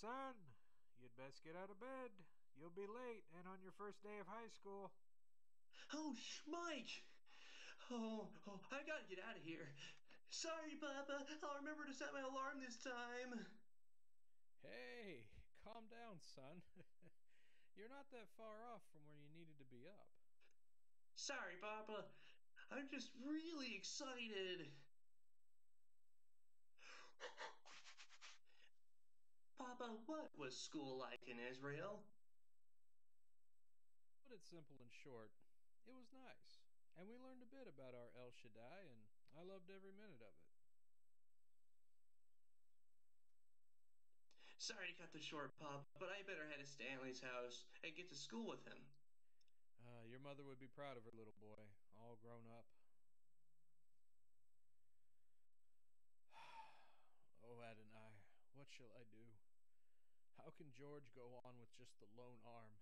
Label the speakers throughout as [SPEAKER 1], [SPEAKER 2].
[SPEAKER 1] son, you'd best get out of bed. You'll be late and on your first day of high school.
[SPEAKER 2] Oh, Mike! I gotta get out of here. Sorry, Papa. I'll remember to set my alarm this time.
[SPEAKER 3] Hey, calm down, son. You're not that far off from where you needed to be up.
[SPEAKER 2] Sorry, Papa. I'm just really excited. Papa, what was school like in Israel?
[SPEAKER 3] Put it simple and short, it was nice. And we learned a bit about our El Shaddai, and I loved every minute of it.
[SPEAKER 2] Sorry to cut this short, Papa, but I better head to Stanley's house and get to school with him.
[SPEAKER 3] Your mother would be proud of her little boy, all grown up. Oh, Adonai, what shall I do? How can George go on with just the lone arm?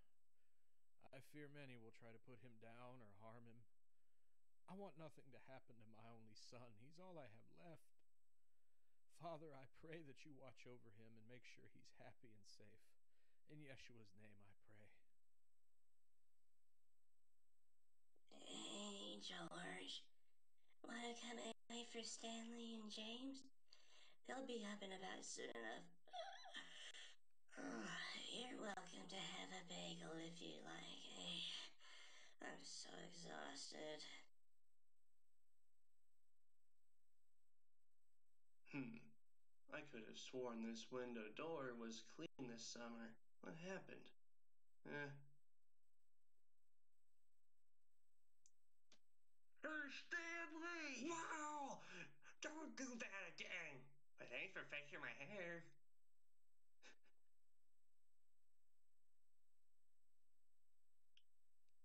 [SPEAKER 3] I fear many will try to put him down or harm him. I want nothing to happen to my only son. He's all I have left. Father, I pray that you watch over him and make sure he's happy and safe. In Yeshua's name I pray.
[SPEAKER 4] Hey, George. Want to come in for Stanley and James? They'll be up and about soon enough. Oh, you're welcome to have a bagel if you like. I'm so exhausted.
[SPEAKER 2] I could have sworn this window door was clean this summer. What happened? Eh. Hey, Stanley! Wow! Don't do that again! But thanks for fixing my hair.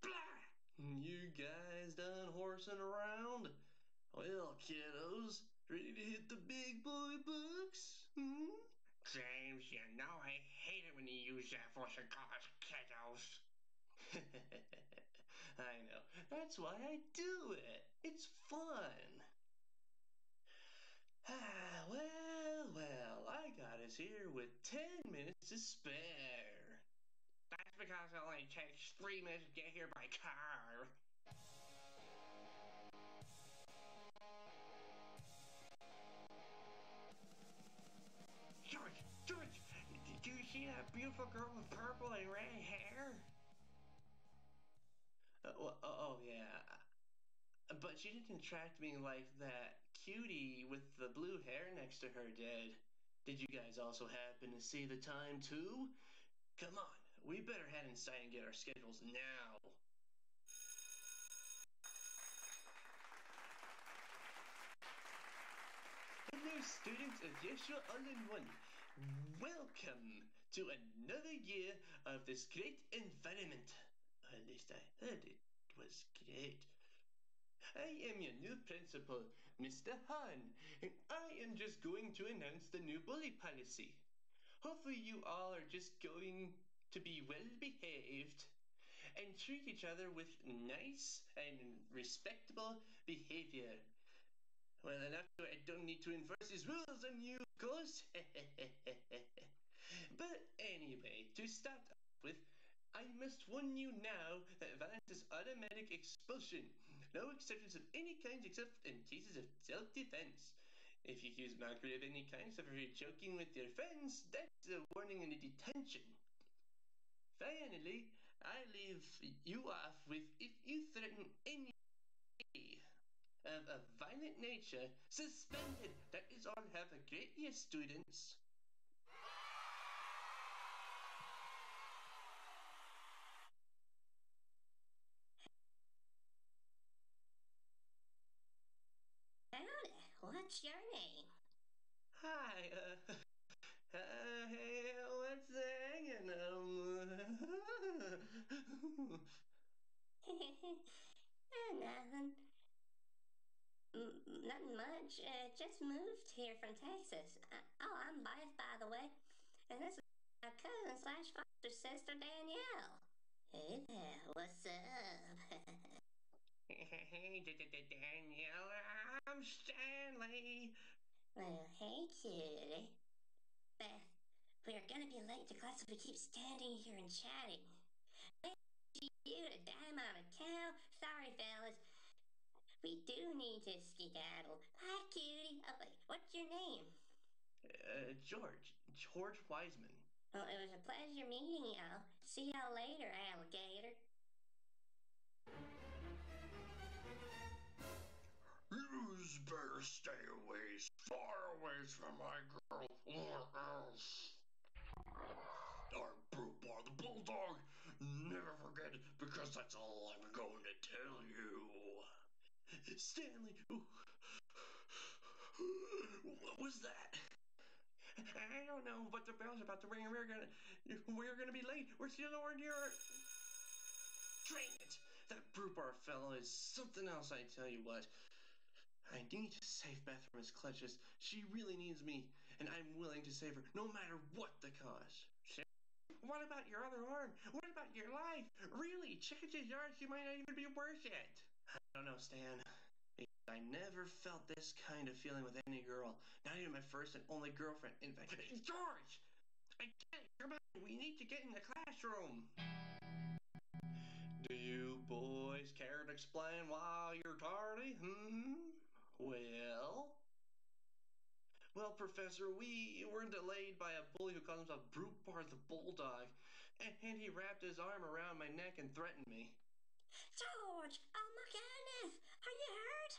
[SPEAKER 2] Blah! You guys done horsing around? Well, kiddos, ready to hit the big boy books? James, you know I hate it when you use that voice and call us kiddos. I know. That's why I do it. It's fun. Well, I got us here with 10 minutes to spare. That's because it only takes 3 minutes to get here by car. George, did you see that beautiful girl with purple and red hair? Yeah. But she didn't attract me like that cutie with the blue hair next to her did. Did you guys also happen to see the time too? Come on, we better head inside and get our schedules now. Hello, students of Yeshua All-in-One. Welcome to another year of this great environment. At least I heard it was great. I am your new principal, Mr. Han, and I am just going to announce the new bully policy. Hopefully you all are just going to be well behaved and treat each other with nice and respectable behavior. Well, enough so I don't need to enforce these rules on you, of course. But anyway, to start off with, I must warn you now that violence is automatic expulsion. No exceptions of any kind except in cases of self-defense. If you use mockery of any kind, such as joking with your friends, that's a warning and a detention. Finally, I leave you off with if you threaten any of a violent nature, suspended. That is all. Have a great year, students.
[SPEAKER 4] Howdy, what's your name?
[SPEAKER 2] Hi, hey, what's hanging?
[SPEAKER 4] Nothing. Nothing much. Just moved here from Texas. I'm Blythe, by the way. And this is my cousin slash foster sister, Danielle. Hey there, what's up?
[SPEAKER 2] Hey, Danielle, I'm Stanley.
[SPEAKER 4] Well, hey, cutie. Beth, We are gonna be late to class if we keep standing here and chatting. You a dime on a cow? Sorry, fellas. We do need to skedaddle. Hi, cutie. Oh, wait, what's your name?
[SPEAKER 2] George Wiseman.
[SPEAKER 4] Well, it was a pleasure meeting y'all. See y'all later, alligator.
[SPEAKER 2] You better stay away, far away from my girl, or else. Our brute bar the bulldog. Never forget, because that's all I'm going to tell you. Stanley, what was that? I don't know, but the bell's about to ring, and we're gonna be late. We're still nowhere near. Drain it! That brute bar fellow is something else. I tell you what. I need to save Beth from his clutches. She really needs me, and I'm willing to save her, no matter what the cost. What about your other arm? What about your life? Really, chances are she might not even be worth it. I don't know, Stan. I never felt this kind of feeling with any girl. Not even my first and only girlfriend. In fact, George! I can't. Come on, we need to get in the classroom. Do you boys care to explain why you're tardy? Well, Professor, we were delayed by a bully who calls himself Brute Bar the Bulldog, and he wrapped his arm around my neck and threatened me.
[SPEAKER 4] George! Oh my goodness! Are you hurt?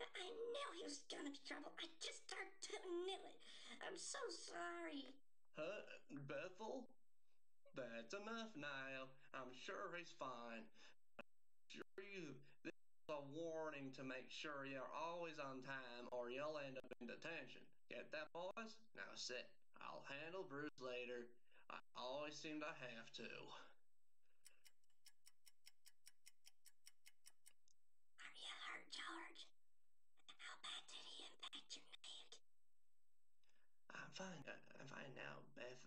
[SPEAKER 4] I knew he was gonna be trouble. I just knew it. I'm so sorry.
[SPEAKER 2] Huh, Bethel? That's enough now. I'm sure he's fine. Sure you. This is a warning to make sure you're always on time or you'll end up in detention. Get that, boys? Now sit. I'll handle Bruce later. I always seem to have to.
[SPEAKER 4] Are you hurt, George? How bad did he impact your neck?
[SPEAKER 2] I'm fine. I'm fine now, Beth.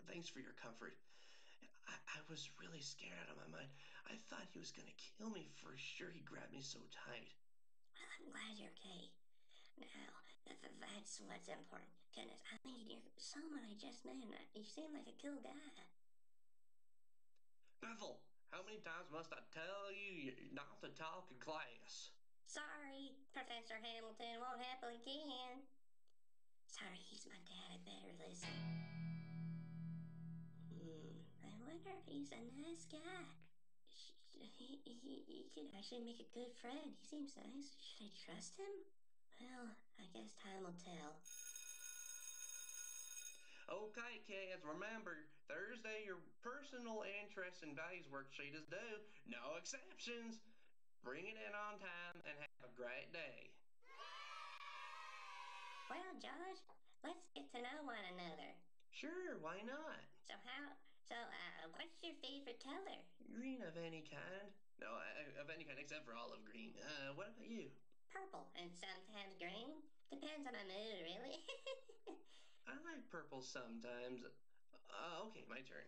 [SPEAKER 2] Thanks for your comfort. I was really scared out of my mind. I thought he was going to kill me for sure. He grabbed me so tight.
[SPEAKER 4] Well, I'm glad you're okay. Now, that's what's important. Goodness, I mean, you're someone I just met. You seem like a cool guy.
[SPEAKER 2] Bethel, how many times must I tell you not to talk in class?
[SPEAKER 4] Sorry, Professor Hamilton. Won't happen again. Sorry, he's my dad. I better listen. I wonder if he's a nice guy. He could actually make a good friend. He seems nice. Should I trust him? Well, I guess time will tell.
[SPEAKER 2] Okay, kids, remember, Thursday your personal interest and values worksheet is due. No exceptions. Bring it in on time and have a great day.
[SPEAKER 4] Well, George, let's get to know one another.
[SPEAKER 2] Sure, why not?
[SPEAKER 4] What's your favorite color?
[SPEAKER 2] Green of any kind. No, of any kind except for olive green. What about you?
[SPEAKER 4] Purple, and sometimes green. Depends on my mood, really.
[SPEAKER 2] I like purple sometimes. Okay, my turn.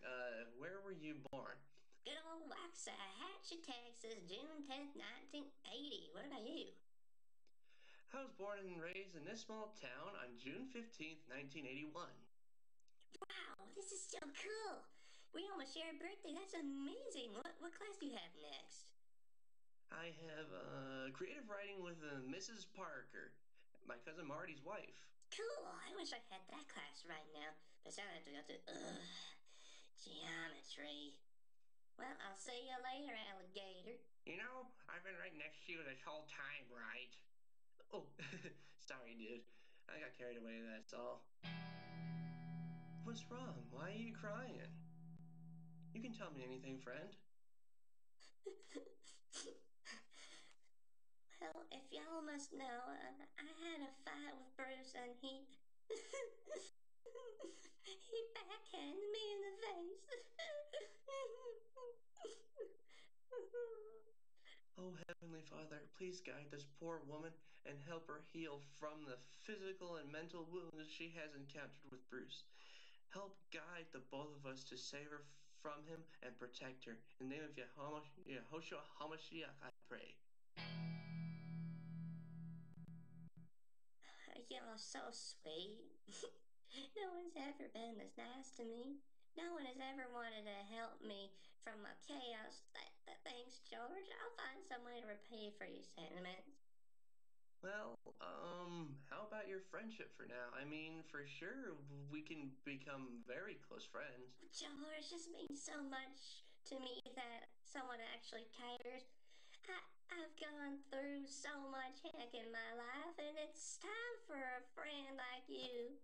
[SPEAKER 2] Where were you born?
[SPEAKER 4] Good old Waxahachie, Texas, June 10th, 1980. What about you?
[SPEAKER 2] I was born and raised in this small town on June 15th, 1981.
[SPEAKER 4] Wow, this is so cool. We almost share a birthday. That's amazing. What class do you have next?
[SPEAKER 2] I have creative writing with Mrs. Parker, my cousin Marty's wife.
[SPEAKER 4] Cool. I wish I had that class right now. Besides, I have to go to, geometry. Well, I'll see you later, alligator.
[SPEAKER 2] You know, I've been right next to you this whole time, right? Oh, sorry, dude. I got carried away, that's all. What's wrong? Why are you crying? You can tell me anything, friend.
[SPEAKER 4] Well, if y'all must know, I had a fight with Bruce and he... he backhanded me in the face.
[SPEAKER 2] Oh, Heavenly Father, please guide this poor woman and help her heal from the physical and mental wounds she has encountered with Bruce. Help guide the both of us to save her from him and protect her. In the name of Yahushua HaMashiach, I pray.
[SPEAKER 4] Y'all are so sweet. No one's ever been this nice to me. No one has ever wanted to help me from my chaos. Thanks, George. I'll find some way to repay you for your sentiments.
[SPEAKER 2] Well, how about your friendship for now? I mean, for sure, we can become very close friends.
[SPEAKER 4] George, this means so much to me that someone actually cares. I've gone through so much heck in my life, and it's time for a friend like you.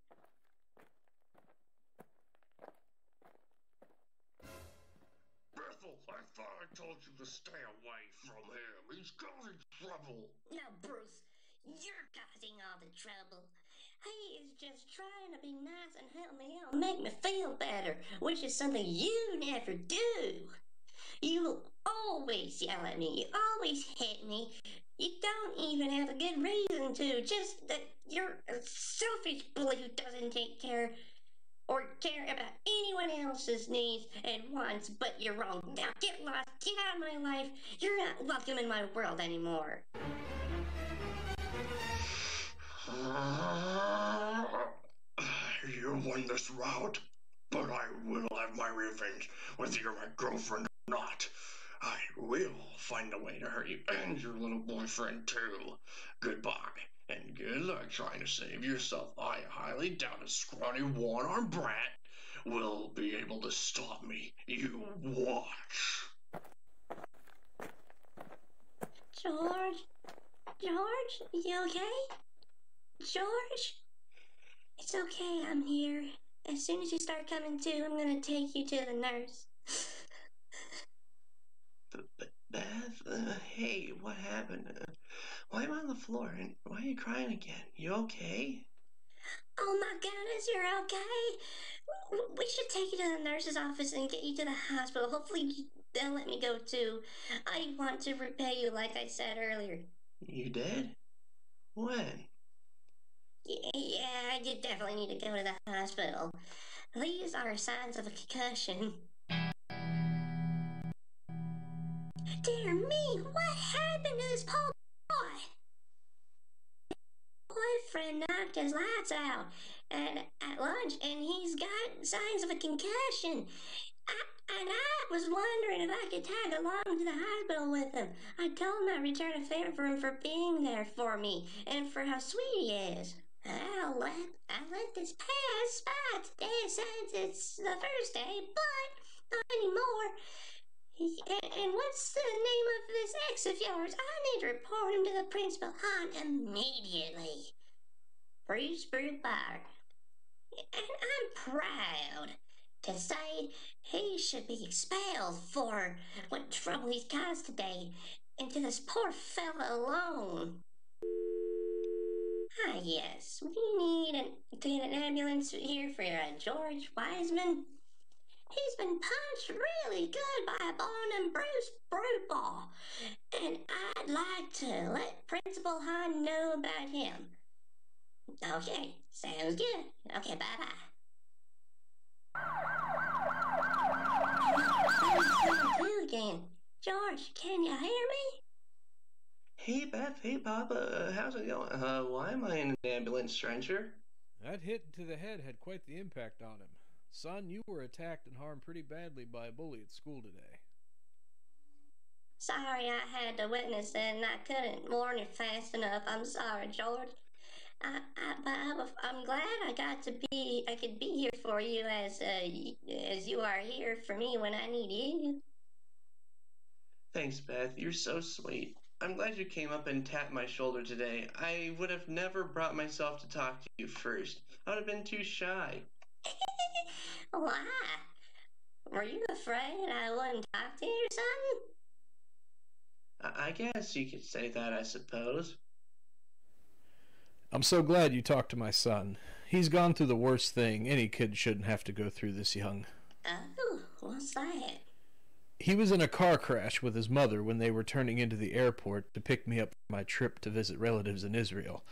[SPEAKER 5] Bethel, I thought I told you to stay away from him. He's causing trouble.
[SPEAKER 4] No, Bruce, you're causing all the trouble. He is just trying to be nice and help me out, make me feel better, which is something you never do. You always yell at me. You always hit me. You don't even have a good reason to. Just that you're a selfish bully who doesn't take care or care about anyone else's needs and wants. But you're wrong. Now get lost. Get out of my life. You're not welcome in my world anymore.
[SPEAKER 5] You won this route, but I will have my revenge, whether you're my girlfriend or not. I will find a way to hurt you and your little boyfriend too. Goodbye, and good luck trying to save yourself. I highly doubt a scrawny one-armed brat will be able to stop me. You watch.
[SPEAKER 4] George? George? You okay? George? It's okay, I'm here. As soon as you start coming to, I'm gonna take you to the nurse.
[SPEAKER 2] Beth, hey, what happened? Why am I on the floor? And why are you crying again? You okay?
[SPEAKER 4] Oh my goodness, you're okay? We should take you to the nurse's office and get you to the hospital. Hopefully they'll let me go too. I want to repay you like I said earlier.
[SPEAKER 2] You did? When?
[SPEAKER 4] Yeah, you definitely need to go to the hospital. These are signs of a concussion. Dear me, what happened to this poor boy? Boyfriend knocked his lights out at lunch, and he's got signs of a concussion. I was wondering if I could tag along to the hospital with him. I told him I'd return a favor for him for being there for me and for how sweet he is. I'll let this pass by today since it's the first day, but not anymore. And what's the name of this ex of yours? I need to report him to the principal immediately. Bruce Brewbar. And I'm proud to say he should be expelled for what trouble he's caused today, and to this poor fella alone. Ah, yes, we need to get an ambulance here for George Wiseman. He's been punched really good by a bone and Bruce Brewball, and I'd like to let Principal Hahn know about him. Okay, sounds good. Okay, bye-bye. Again. George, can you hear me?
[SPEAKER 2] Hey, Beth. Hey, Papa. How's it going? Why am I in an ambulance, stranger?
[SPEAKER 3] That hit to the head had quite the impact on him. Son, you were attacked and harmed pretty badly by a bully at school today.
[SPEAKER 4] Sorry I had to witness it and I couldn't warn you fast enough. I'm sorry, George. I'm glad I could be here for you as you are here for me when I need you.
[SPEAKER 2] Thanks, Beth. You're so sweet. I'm glad you came up and tapped my shoulder today. I would have never brought myself to talk to you first. I would have been too shy.
[SPEAKER 4] Why? Were you afraid I wouldn't talk to you or something?
[SPEAKER 2] I guess you could say that, I suppose.
[SPEAKER 3] I'm so glad you talked to my son. He's gone through the worst thing any kid shouldn't have to go through this young.
[SPEAKER 4] Oh, what's that?
[SPEAKER 3] He was in a car crash with his mother when they were turning into the airport to pick me up for my trip to visit relatives in Israel.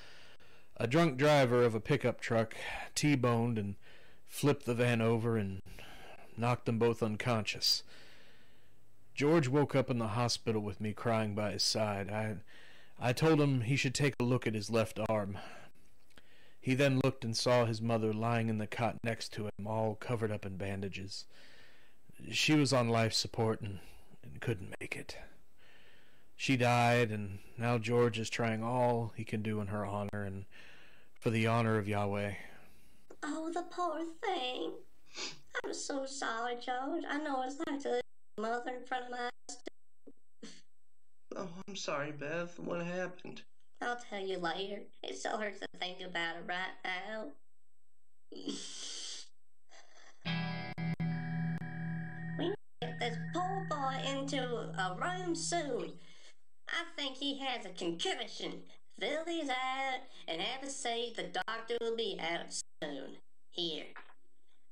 [SPEAKER 3] A drunk driver of a pickup truck T-boned and flipped the van over and knocked them both unconscious. George woke up in the hospital with me crying by his side. I told him he should take a look at his left arm. He then looked and saw his mother lying in the cot next to him, all covered up in bandages. She was on life support and couldn't make it. She died, and now George is trying all he can do in her honor and for the honor of Yahweh.
[SPEAKER 4] Oh, the poor thing. I'm so sorry, George. I know it's like to lose a mother in front of my eyes.
[SPEAKER 2] Oh, I'm sorry, Beth. What happened?
[SPEAKER 4] I'll tell you later. It so hurts to think about it right now. We need to get this poor boy into a room soon. I think he has a concussion. Fill these out and have a seat. The doctor will be out soon. Here.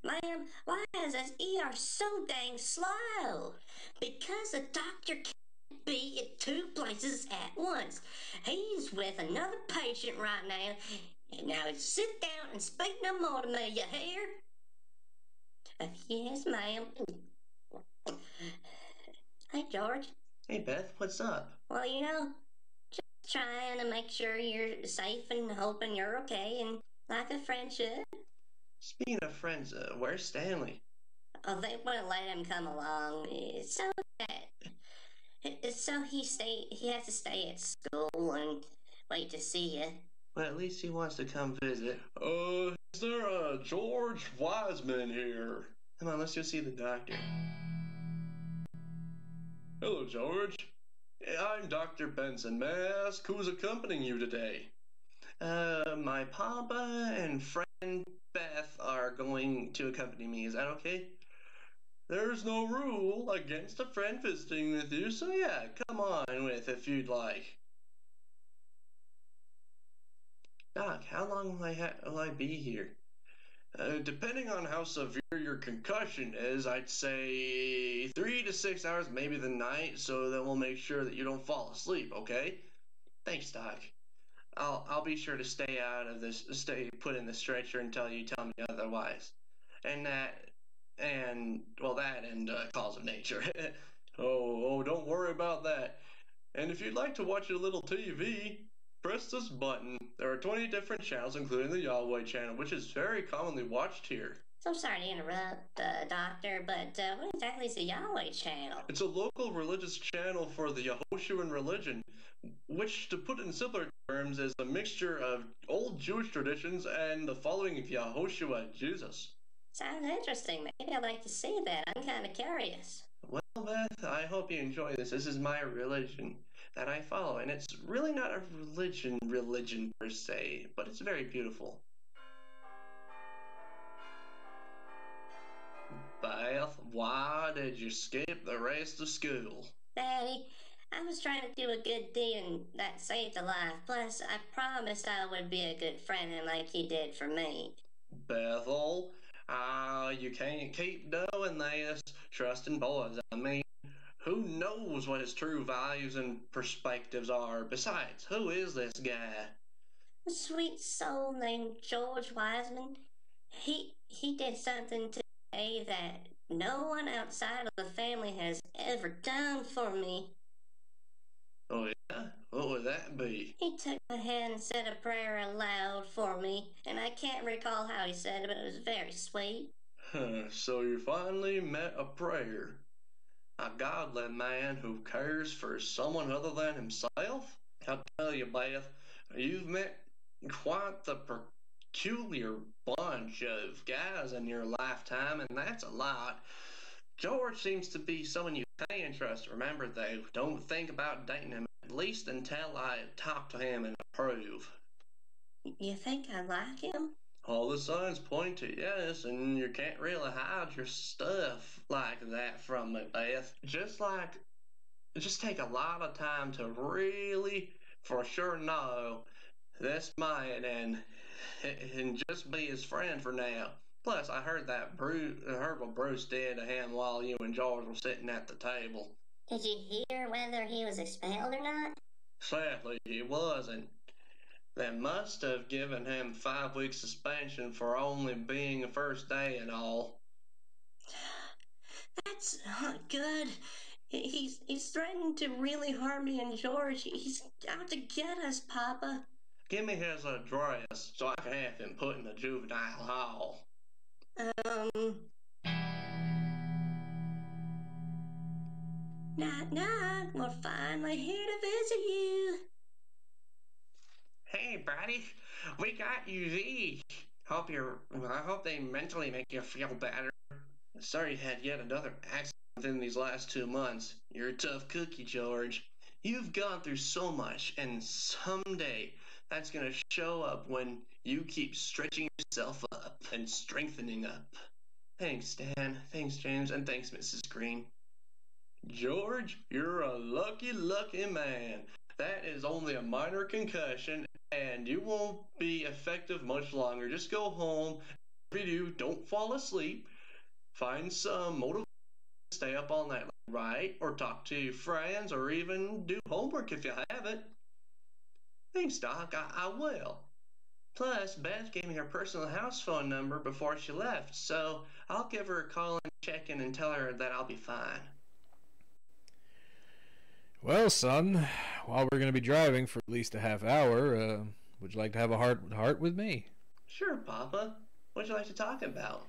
[SPEAKER 4] Ma'am, why is this ER so dang slow? Because the doctor can't be at two places at once. He's with another patient right now. Now sit down and speak no more to me, you hear? Yes, ma'am. Hey, George.
[SPEAKER 2] Hey, Beth, what's up?
[SPEAKER 4] Well, just trying to make sure you're safe and hoping you're okay and like a friend should.
[SPEAKER 2] Speaking of friends, where's Stanley?
[SPEAKER 4] Oh, they wouldn't let him come along. So he has to stay at school and wait to see you.
[SPEAKER 2] Well, at least he wants to come visit. Is there a George Wiseman here? Come on, let's go see the doctor. Hello, George. I'm Dr. Benson. May I ask who's accompanying you today? My papa and friend Beth are going to accompany me. Is that okay? There's no rule against a friend visiting with you, so yeah, come on with if you'd like. Doc, how long will I be here? Depending on how severe your concussion is, I'd say 3 to 6 hours, maybe the night, so that we'll make sure that you don't fall asleep, okay? Thanks, Doc. I'll be sure to stay put in the stretcher until you tell me otherwise. That and calls of nature. Oh, don't worry about that. And if you'd like to watch a little TV, press this button. There are 20 different channels, including the Yahweh channel, which is very commonly watched here.
[SPEAKER 4] So sorry to interrupt, Doctor, but what exactly is the Yahweh channel?
[SPEAKER 2] It's a local religious channel for the Yahoshuan religion, which, to put in simpler terms, is a mixture of old Jewish traditions and the following of Yahushua, Jesus.
[SPEAKER 4] Sounds interesting. Maybe I'd like to see that. I'm kind of curious.
[SPEAKER 2] Well, Beth, I hope you enjoy this. This is my religion that I follow, and it's really not a religion per se, but it's very beautiful. Beth, why did you skip the rest of school?
[SPEAKER 4] Daddy, I was trying to do a good deed and that saved a life. Plus, I promised I would be a good friend like you did for me.
[SPEAKER 2] Bethel, you can't keep doing this, trusting boys. I mean, who knows what his true values and perspectives are? Besides, who is this guy?
[SPEAKER 4] A sweet soul named George Wiseman. He did something today that no one outside of the family has ever done for me.
[SPEAKER 2] Oh yeah? What would that be?
[SPEAKER 4] He took my hand and said a prayer aloud for me, and I can't recall how he said it, but it was very sweet.
[SPEAKER 2] So you finally met a prayer. A godly man who cares for someone other than himself? I'll tell you, Beth, you've met quite the peculiar bunch of guys in your lifetime, and that's a lot. George seems to be someone you can trust. Remember, though, don't think about dating him, at least until I talk to him and approve.
[SPEAKER 4] You think I like him?
[SPEAKER 2] All the signs point to yes, and you can't really hide your stuff like that from me, Beth. Just take a lot of time to really, for sure, know this man and just be his friend for now. Plus, I heard what Bruce did to him while you and George were sitting at the table.
[SPEAKER 4] Did you hear whether he was expelled or not?
[SPEAKER 2] Sadly, he wasn't. They must have given him 5-week suspension for only being a first day and all.
[SPEAKER 4] That's not good. He's threatened to really harm me and George. He's out to get us, Papa.
[SPEAKER 2] Give me his address so I can have him put in the juvenile hall.
[SPEAKER 4] Knock, knock. We're finally here to visit you.
[SPEAKER 2] Hey, buddy, we got you these. I hope they mentally make you feel better. Sorry you had yet another accident within these last 2 months. You're a tough cookie, George. You've gone through so much, and someday that's gonna show up when you keep stretching yourself up and strengthening up. Thanks, Dan. Thanks, James. And thanks, Mrs. Green. George, you're a lucky, lucky man. That is only a minor concussion, and you won't be effective much longer. Just go home. If you do, don't fall asleep. Find some motivation to stay up all night, write, or talk to your friends, or even do homework if you have it. Thanks, Doc. I will. Plus, Beth gave me her personal house phone number before she left, so I'll give her a call and check in and tell her that I'll be fine.
[SPEAKER 3] Well, son, while we're going to be driving for at least a half hour, would you like to have a heart with me?
[SPEAKER 2] Sure, Papa. What'd you like to talk about?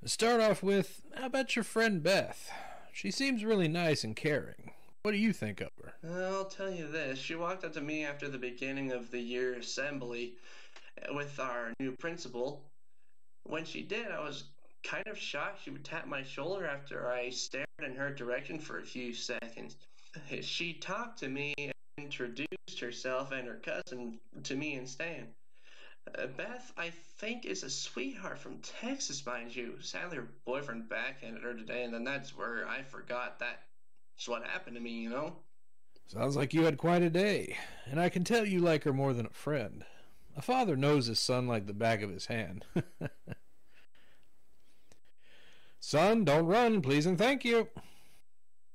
[SPEAKER 3] To start off with, how about your friend Beth? She seems really nice and caring. What do you think of her?
[SPEAKER 2] I'll tell you this. She walked up to me after the beginning of the year assembly with our new principal. When she did, I was kind of shocked she would tap my shoulder after I stared in her direction for a few seconds. She talked to me and introduced herself and her cousin to me and Stan. Beth, I think, is a sweetheart from Texas, mind you. Sadly, her boyfriend backhanded her today, and then that's where I forgot that's what happened to me, you know?
[SPEAKER 3] Sounds like you had quite a day, and I can tell you like her more than a friend. A father knows his son like the back of his hand. Son, don't run, please and thank you.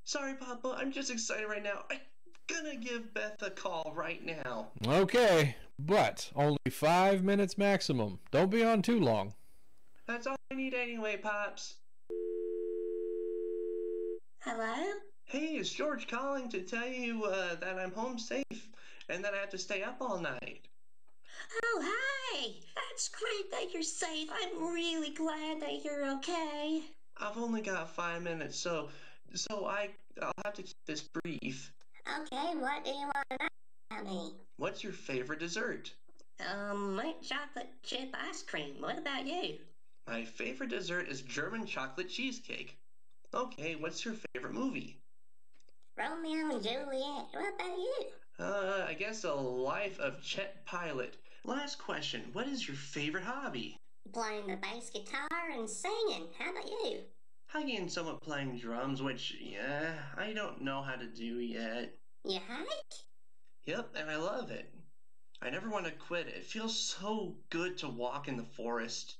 [SPEAKER 2] Sorry, Papa, I'm just excited right now. I'm gonna give Beth a call right now.
[SPEAKER 3] Okay, but only 5 minutes maximum. Don't be on too long.
[SPEAKER 2] That's all I need anyway, Pops.
[SPEAKER 4] Hello?
[SPEAKER 2] Hey, it's George calling to tell you that I'm home safe and that I have to stay up all night.
[SPEAKER 4] Oh, hi! That's great that you're safe. I'm really glad that you're okay.
[SPEAKER 2] I've only got 5 minutes, so I'll have to keep this brief.
[SPEAKER 4] Okay, what do you want to know about me?
[SPEAKER 2] What's your favorite dessert?
[SPEAKER 4] White chocolate chip ice cream. What about you?
[SPEAKER 2] My favorite dessert is German chocolate cheesecake. Okay, what's your favorite movie?
[SPEAKER 4] Romeo and Juliet. What about you?
[SPEAKER 2] I guess The Life of Chet Pilot. Last question, what is your favorite hobby?
[SPEAKER 4] Playing the bass guitar and singing. How about you?
[SPEAKER 2] Hugging and somewhat playing drums, which, yeah, I don't know how to do yet.
[SPEAKER 4] You hike?
[SPEAKER 2] Yep, and I love it. I never want to quit it. It feels so good to walk in the forest.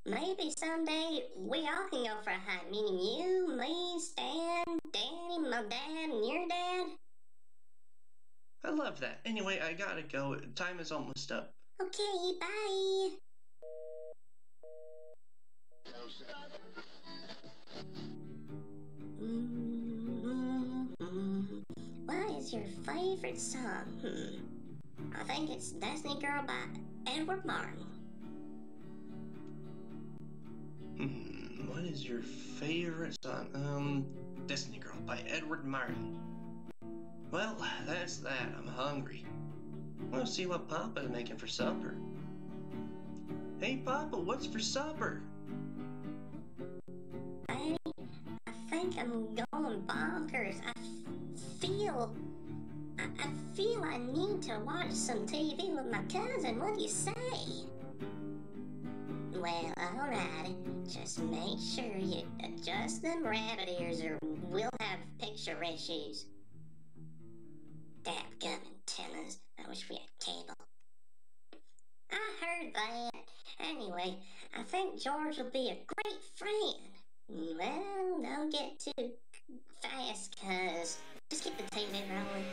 [SPEAKER 4] Maybe someday we all can go for a hike. Meaning you, me, Stan, Danny, my dad, and your dad.
[SPEAKER 2] I love that. Anyway, I gotta go. Time is almost up.
[SPEAKER 4] Okay, bye. What is your favorite song? I think it's Destiny Girl by Edward Martin.
[SPEAKER 2] What is your favorite song? Destiny Girl by Edward Martin. Well, that's that. I'm hungry. We'll see what Papa's making for supper. Hey, Papa, what's for supper?
[SPEAKER 4] Daddy, I think I'm going bonkers. I feel I need to watch some TV with my cousin. What do you say? Well, alright. Just make sure you adjust them rabbit ears or we'll have picture issues. Dadgum antennas. I wish we had cable. I heard that. Anyway, I think George will be a great friend. Well, don't get too fast, cuz. Just keep the TV rolling.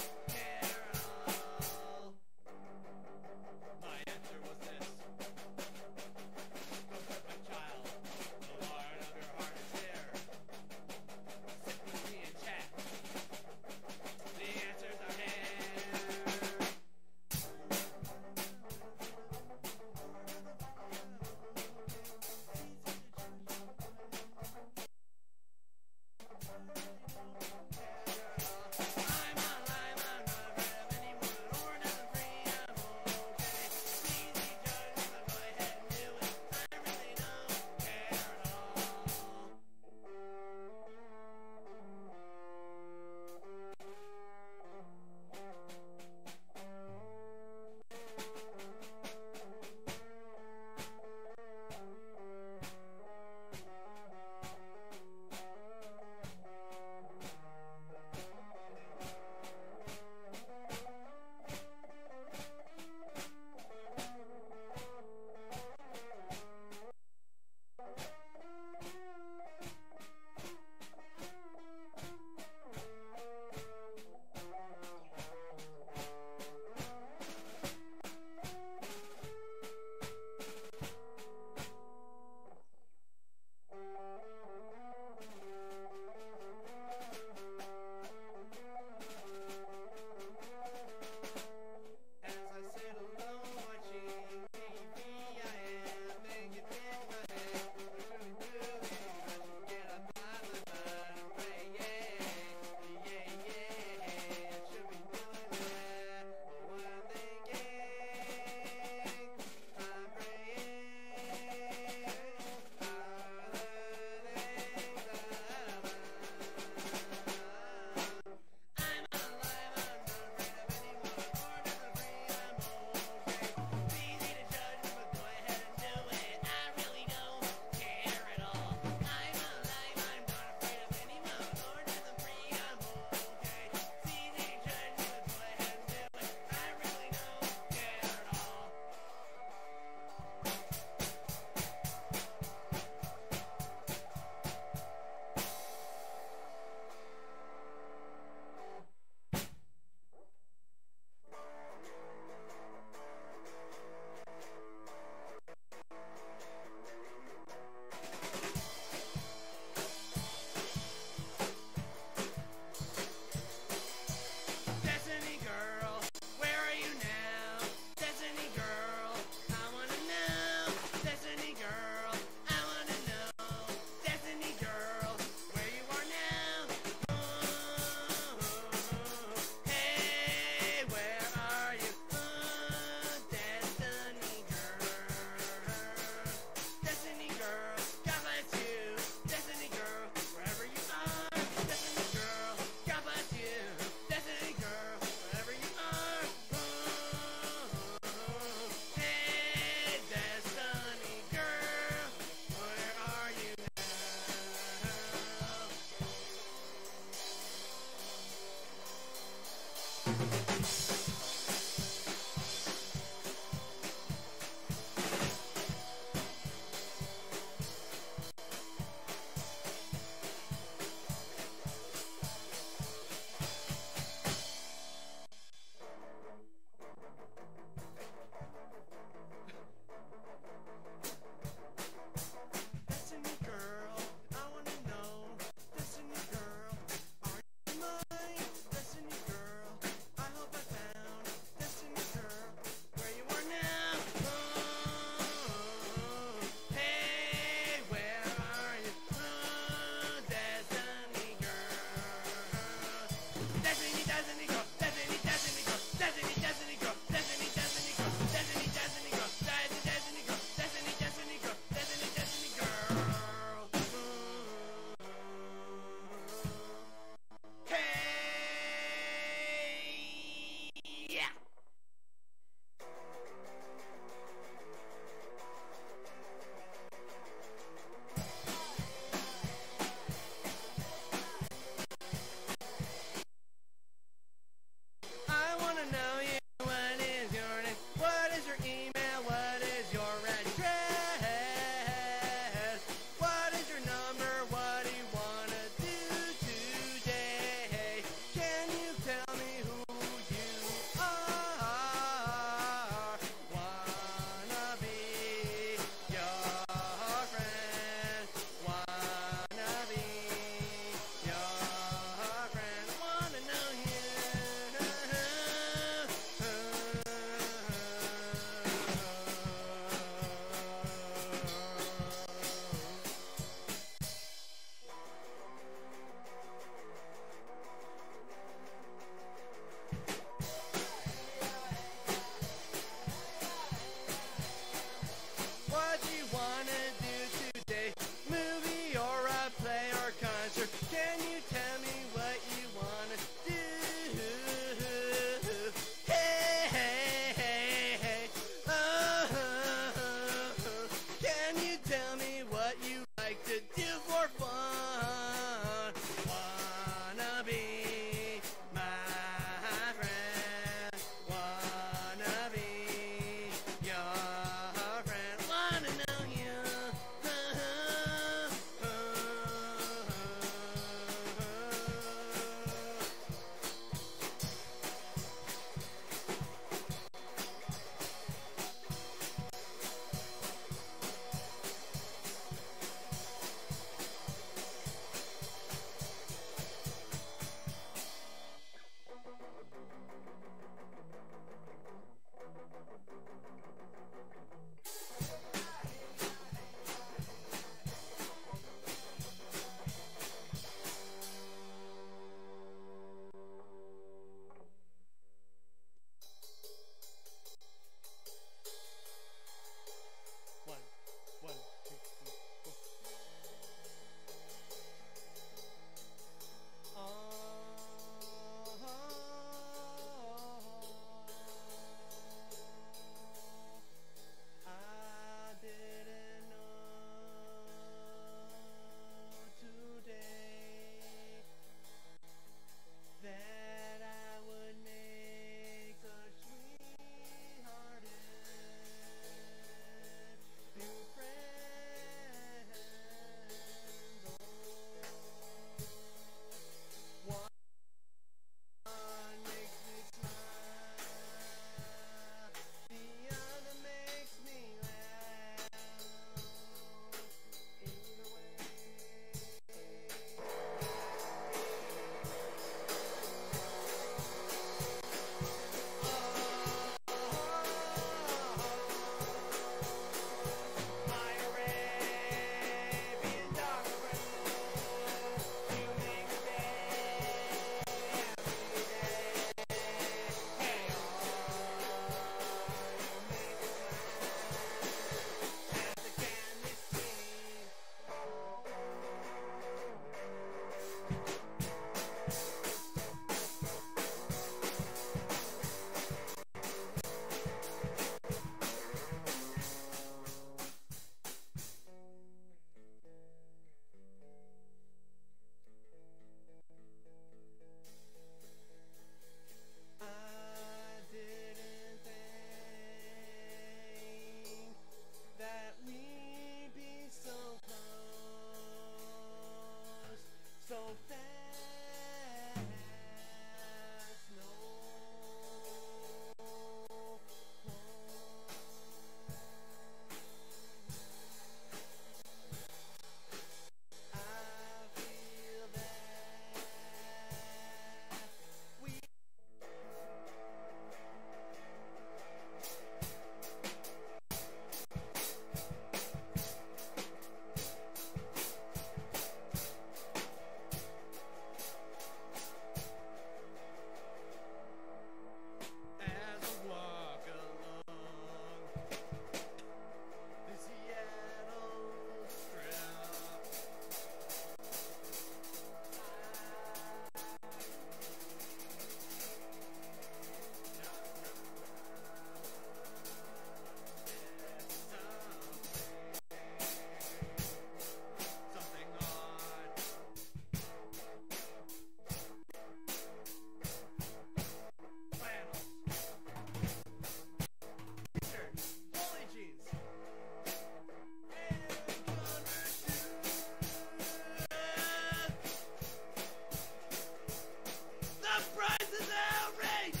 [SPEAKER 6] The price is outrageous!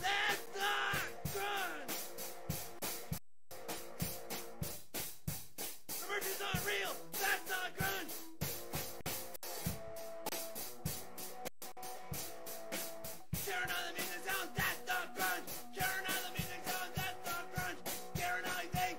[SPEAKER 6] That's not grunge! The merch is not real! That's not grunge! Sharing all the music sounds, that's not grunge! Sharing all the music sounds, that's not grunge! Sharing all the things,